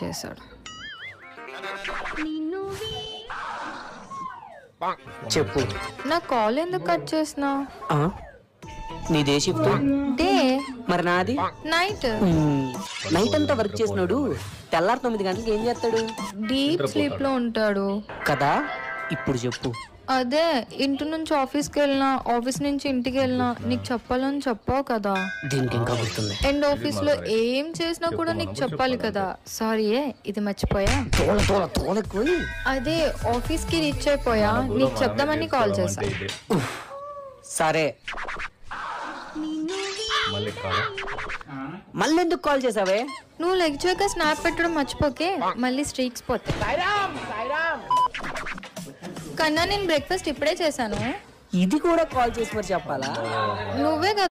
చేశాడు. చెప్పు. నా కాల్ ఎందుకు కట్ చేసినా? నీదే షిఫ్ట్? డే. మరి నాది నైట్. నైట్ అంతా వర్క్ చేసినాడు తెల్లారి 9 గంటలకు ఏం చేస్తాడు? డీప్ స్లీప్ లో ఉంటాడు కదా. ఇప్పుడు చెప్పు. అదే ఇంటి నుంచి ఆఫీస్కి వెళ్ళినా, ఆఫీస్ నుంచి ఇంటికి వెళ్ళినా నీకు చెప్పాలని చెప్పావు కదా. దీనికి ఇంకా గుర్తుంది. అండ్ ఆఫీస్ లో ఏం చేసినా కూడా నీకు చెప్పాలి కదా. సారీ ఇది మర్చిపోయా. అదే ఆఫీస్ కి రీచ్ అయిపోయా, నీకు చెప్దామని కాల్ చేశా. సరే, మళ్ళీ ఎందుకు కాల్ చేసావే? నువ్వు లెక్చర్గా స్నాప్ పెట్టడం మర్చిపోకే, మళ్ళీ స్ట్రీక్స్ పోతే. కన్నా నేను బ్రేక్ఫాస్ట్ ఇప్పుడే చేశాను. ఇది కూడా కాల్ చేసి మరి చెప్పాలా? నువ్వే